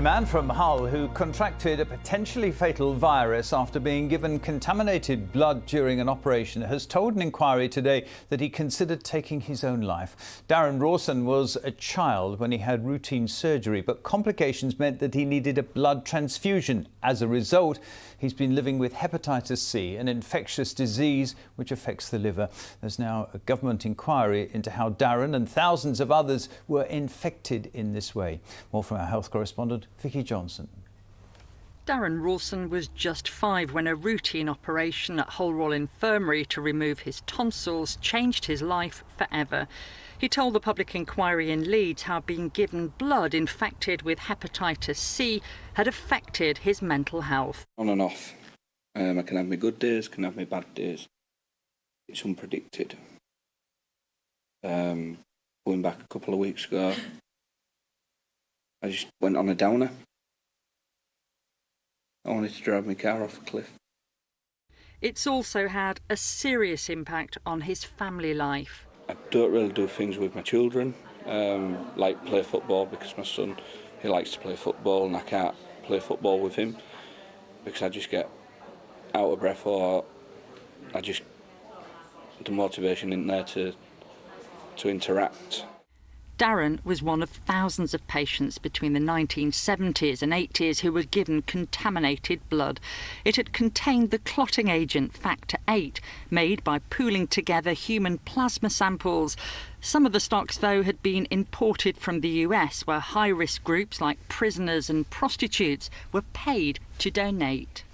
A man from Hull who contracted a potentially fatal virus after being given contaminated blood during an operation has told an inquiry today that he considered taking his own life. Darren Rawson was a child when he had routine surgery, but complications meant that he needed a blood transfusion. As a result, he's been living with hepatitis C, an infectious disease which affects the liver. There's now a government inquiry into how Darren and thousands of others were infected in this way. More from our health correspondent, Vicky Johnson. Darren Rawson was just 5 when a routine operation at Hull Royal Infirmary to remove his tonsils changed his life forever. He told the public inquiry in Leeds how being given blood infected with hepatitis C had affected his mental health. On and off. I can have my good days, can have my bad days. It's unpredicted. Going back a couple of weeks ago, I just went on a downer. I wanted to drive my car off a cliff. It's also had a serious impact on his family life. I don't really do things with my children, like play football, because my son, he likes to play football and I can't play football with him because I just get out of breath, or the motivation isn't there to interact. Darren was one of thousands of patients between the 1970s and 80s who were given contaminated blood. It had contained the clotting agent factor VIII, made by pooling together human plasma samples. Some of the stocks, though, had been imported from the US, where high-risk groups like prisoners and prostitutes were paid to donate.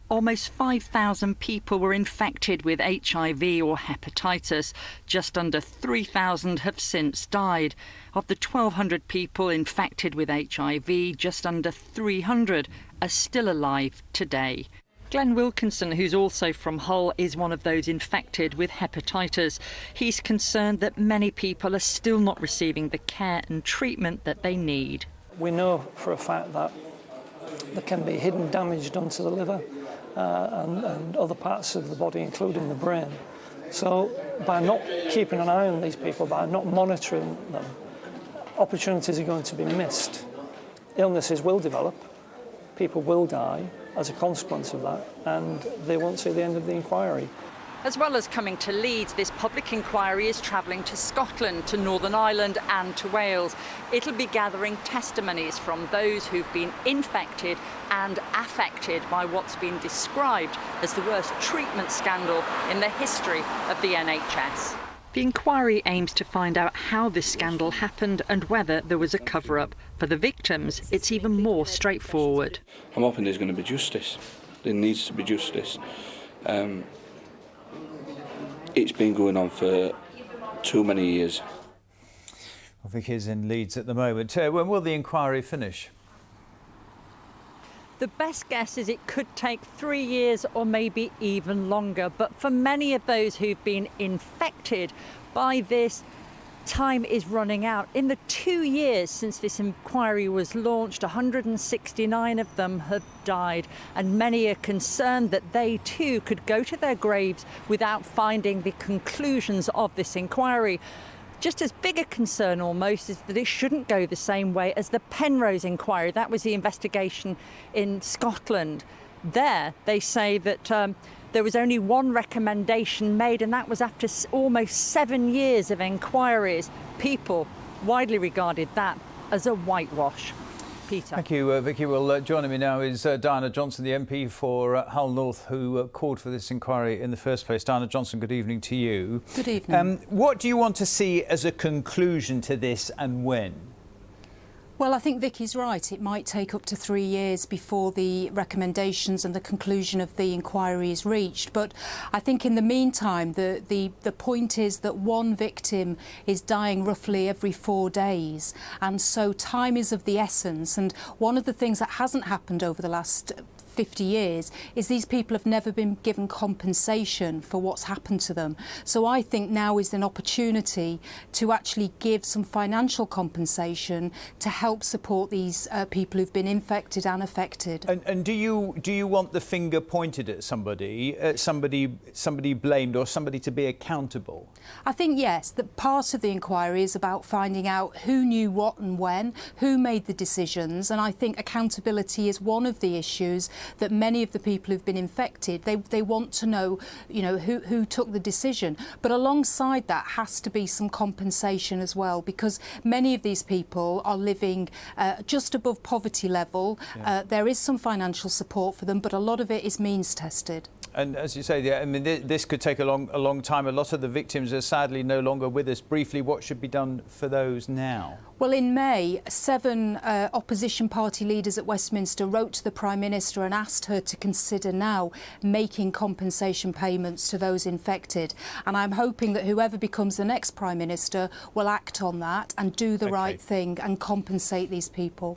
Almost 5,000 people were infected with HIV or hepatitis. Just under 3,000 have since died. Of the 1,200 people infected with HIV, just under 300 are still alive today. Glenn Wilkinson, who's also from Hull, is one of those infected with hepatitis. He's concerned that many people are still not receiving the care and treatment that they need. We know for a fact that there can be hidden damage done to the liver and other parts of the body, including the brain. So by not keeping an eye on these people, by not monitoring them, opportunities are going to be missed. Illnesses will develop, people will die as a consequence of that, and they won't see the end of the inquiry. As well as coming to Leeds, this public inquiry is travelling to Scotland, to Northern Ireland and to Wales. It'll be gathering testimonies from those who've been infected and affected by what's been described as the worst treatment scandal in the history of the NHS. The inquiry aims to find out how this scandal happened and whether there was a cover-up. For the victims, it's even more straightforward. I'm hoping there's going to be justice. There needs to be justice. It's been going on for too many years. Well, Vicky's in Leeds at the moment. When will the inquiry finish? The best guess is it could take 3 years or maybe even longer. But for many of those who've been infected by this, time is running out. In the 2 years since this inquiry was launched, 169 of them have died, and many are concerned that they too could go to their graves without finding the conclusions of this inquiry. Just as big a concern almost is that it shouldn't go the same way as the Penrose inquiry. That was the investigation in Scotland. There they say that there was only one recommendation made, and that was after almost 7 years of inquiries. People widely regarded that as a whitewash. Peter. Thank you, Vicky. Well, joining me now is Diana Johnson, the MP for Hull North, who called for this inquiry in the first place. Diana Johnson, good evening to you. Good evening. What do you want to see as a conclusion to this, and when? Well, I think Vicky's right. It might take up to 3 years before the recommendations and the conclusion of the inquiry is reached. But I think in the meantime, the point is that one victim is dying roughly every 4 days. And so time is of the essence. And one of the things that hasn't happened over the last 50 years is these people have never been given compensation for what's happened to them. So I think now is an opportunity to actually give some financial compensation to help support these people who've been infected and affected. And do you want the finger pointed at somebody, somebody blamed, or somebody to be accountable? I think yes, that part of the inquiry is about finding out who knew what and when, who made the decisions, and I think accountability is one of the issues that many of the people who've been infected, they want to know, you know, who took the decision. But alongside that has to be some compensation as well, because many of these people are living just above poverty level. Yeah. There is some financial support for them, but a lot of it is means tested. And as you say, yeah, I mean, this could take a long time. A lot of the victims are sadly no longer with us. Briefly, what should be done for those now? Well, in May, 7 opposition party leaders at Westminster wrote to the Prime Minister and asked her to consider now making compensation payments to those infected. And I'm hoping that whoever becomes the next Prime Minister will act on that and do the right thing and compensate these people.